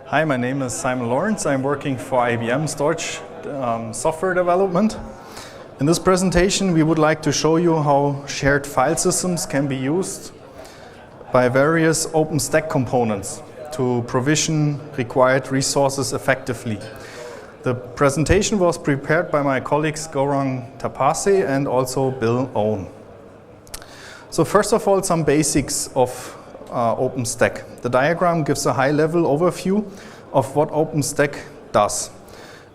Hi, my name is Simon Lorenz. I'm working for IBM Storage Software Development. In this presentation, we would like to show you how shared file systems can be used by various OpenStack components to provision required resources effectively. The presentation was prepared by my colleagues Gaurang Tapase and also Bill Owen. So first of all, some basics of OpenStack. The diagram gives a high-level overview of what OpenStack does.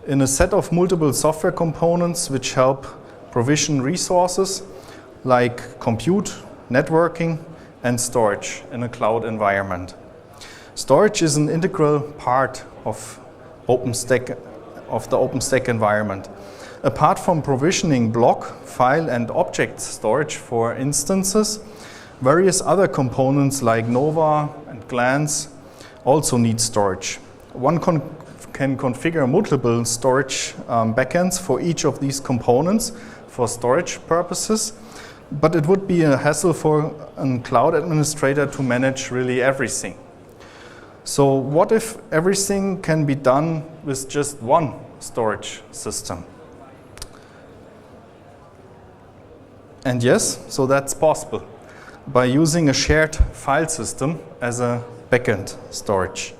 In a set of multiple software components which help provision resources like compute, networking, and storage in a cloud environment. Storage is an integral part of OpenStack, of the OpenStack environment. Apart from provisioning block, file, and object storage for instances, various other components like Nova and Glance also need storage. One can configure multiple storage backends for each of these components for storage purposes, but it would be a hassle for a cloud administrator to manage really everything. So what if everything can be done with just one storage system? And yes, so that's possible by using a shared file system as a backend storage.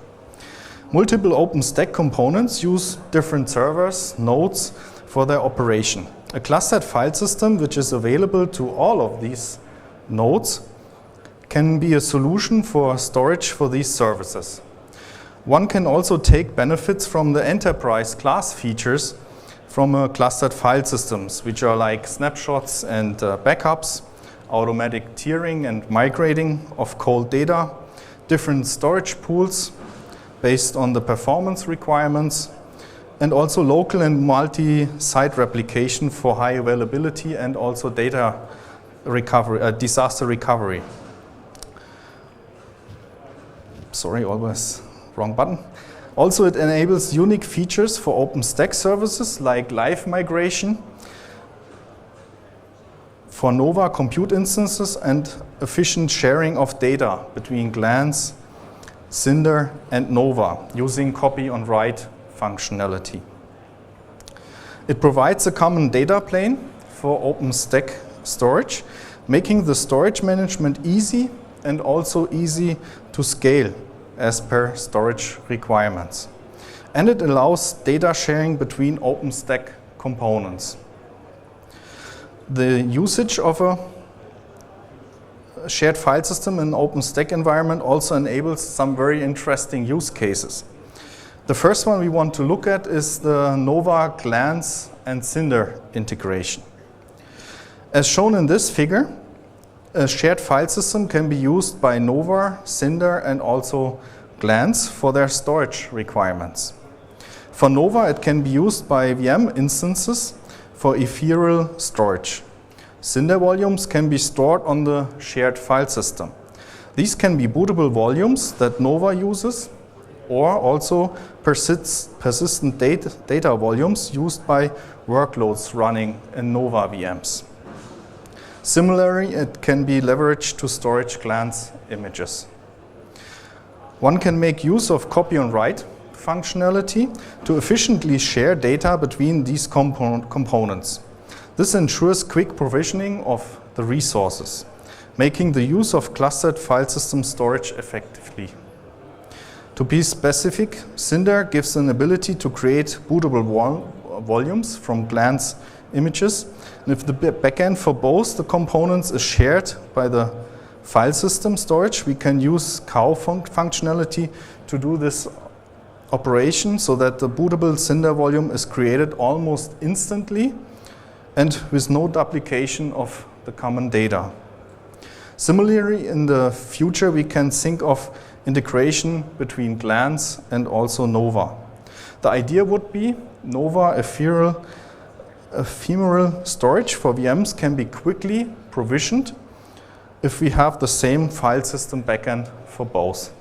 Multiple OpenStack components use different servers, nodes for their operation. A clustered file system, which is available to all of these nodes, can be a solution for storage for these services. One can also take benefits from the enterprise class features from a clustered file systems, which are like snapshots and backups, automatic tiering and migrating of cold data, different storage pools based on the performance requirements, and also local and multi-site replication for high availability and also data recovery, disaster recovery. Sorry, always wrong button. Also, it enables unique features for OpenStack services like live migration for Nova compute instances and efficient sharing of data between Glance, Cinder, and Nova using copy on write functionality. It provides a common data plane for OpenStack storage, making the storage management easy and also easy to scale as per storage requirements. And it allows data sharing between OpenStack components. The usage of a shared file system in OpenStack environment also enables some very interesting use cases. The first one we want to look at is the Nova, Glance, and Cinder integration. As shown in this figure, a shared file system can be used by Nova, Cinder, and also Glance for their storage requirements. For Nova, it can be used by VM instances for ephemeral storage. Cinder volumes can be stored on the shared file system. These can be bootable volumes that Nova uses, or also persistent data volumes used by workloads running in Nova VMs. Similarly, it can be leveraged to storage Glance images. One can make use of copy on write functionality to efficiently share data between these components. This ensures quick provisioning of the resources, making the use of clustered file system storage effectively. To be specific, Cinder gives an ability to create bootable volumes from Glance images. And if the backend for both the components is shared by the file system storage, we can use cow functionality to do this operation so that the bootable Cinder volume is created almost instantly and with no duplication of the common data. Similarly, in the future, we can think of integration between Glance and also Nova. The idea would be Nova ephemeral storage for VMs can be quickly provisioned if we have the same file system backend for both.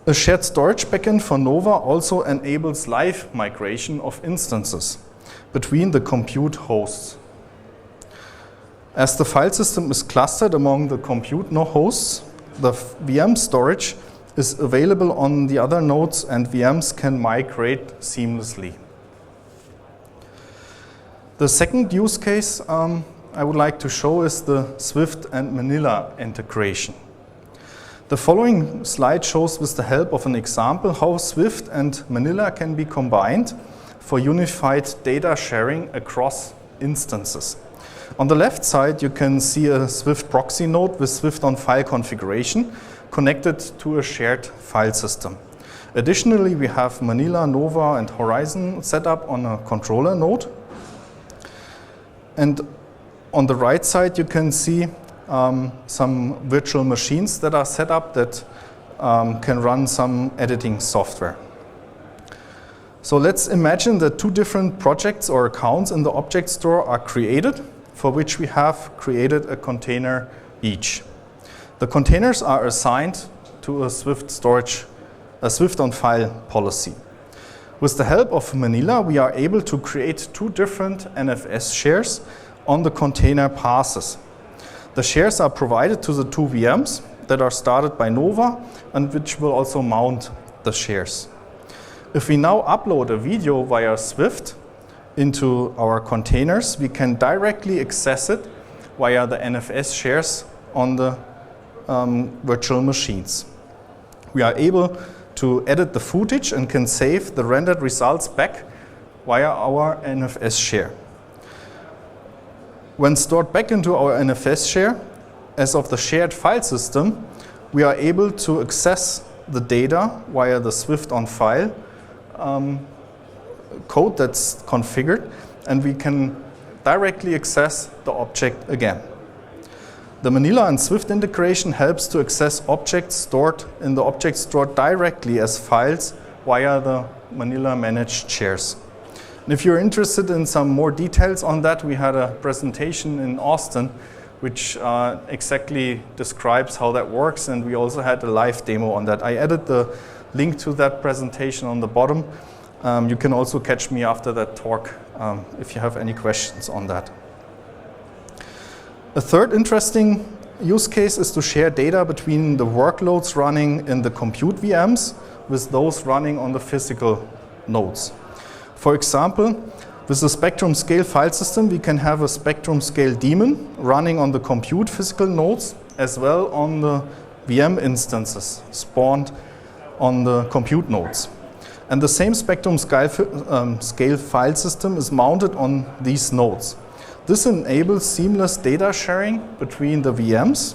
A shared storage backend for Nova also enables live migration of instances between the compute hosts. As the file system is clustered among the compute hosts, the VM storage is available on the other nodes and VMs can migrate seamlessly. The second use case I would like to show is the Swift and Manila integration. The following slide shows, with the help of an example, how Swift and Manila can be combined for unified data sharing across instances. On the left side, you can see a Swift proxy node with Swift on file configuration connected to a shared file system. Additionally, we have Manila, Nova, and Horizon set up on a controller node. And on the right side, you can see some virtual machines that are set up that can run some editing software. So let's imagine that two different projects or accounts in the object store are created, for which we have created a container each. The containers are assigned to a Swift on file policy. With the help of Manila, we are able to create two different NFS shares on the container passes. The shares are provided to the two VMs that are started by Nova and which will also mount the shares. If we now upload a video via Swift into our containers, we can directly access it via the NFS shares on the virtual machines. We are able to edit the footage and can save the rendered results back via our NFS share. When stored back into our NFS share, as of the shared file system, we are able to access the data via the Swift on file code that's configured, and we can directly access the object again. The Manila and Swift integration helps to access objects stored in the object store directly as files via the Manila managed shares. And if you're interested in some more details on that, we had a presentation in Austin which exactly describes how that works, and we also had a live demo on that. I added the link to that presentation on the bottom. You can also catch me after that talk if you have any questions on that. A third interesting use case is to share data between the workloads running in the compute VMs with those running on the physical nodes. For example, with the Spectrum Scale file system, we can have a Spectrum Scale daemon running on the compute physical nodes as well on the VM instances spawned on the compute nodes. And the same Spectrum Scale file system is mounted on these nodes. This enables seamless data sharing between the VMs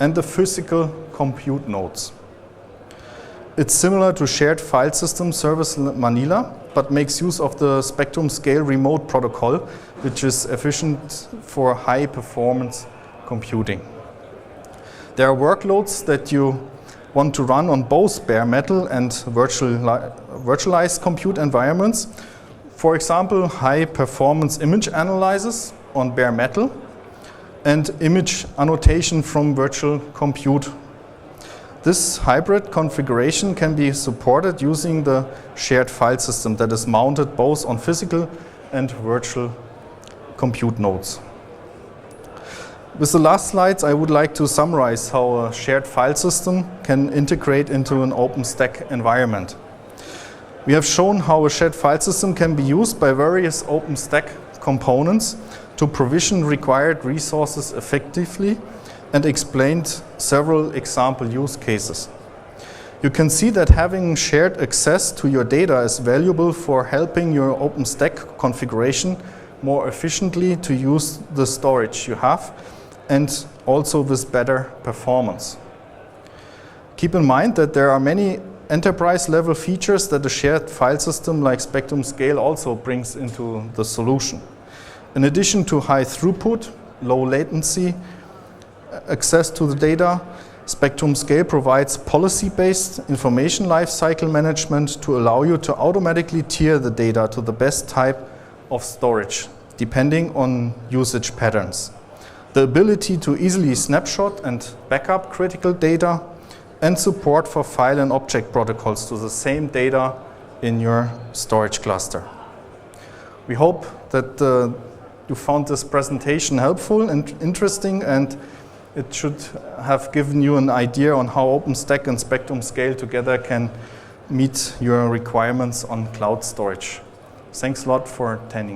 and the physical compute nodes. It's similar to shared file system service Manila, but makes use of the Spectrum Scale remote protocol, which is efficient for high performance computing. There are workloads that you want to run on both bare metal and virtualized compute environments. For example, high performance image analysis on bare metal and image annotation from virtual compute. This hybrid configuration can be supported using the shared file system that is mounted both on physical and virtual compute nodes. With the last slides, I would like to summarize how a shared file system can integrate into an OpenStack environment. We have shown how a shared file system can be used by various OpenStack components to provision required resources effectively, and explained several example use cases. You can see that having shared access to your data is valuable for helping your OpenStack configuration more efficiently to use the storage you have, and also with better performance. Keep in mind that there are many enterprise-level features that a shared file system like Spectrum Scale also brings into the solution. In addition to high throughput, low latency, access to the data, Spectrum Scale provides policy-based information lifecycle management to allow you to automatically tier the data to the best type of storage, depending on usage patterns. The ability to easily snapshot and backup critical data, and support for file and object protocols to the same data in your storage cluster. We hope that you found this presentation helpful and interesting, and it should have given you an idea on how OpenStack and Spectrum Scale together can meet your requirements on cloud storage. Thanks a lot for attending.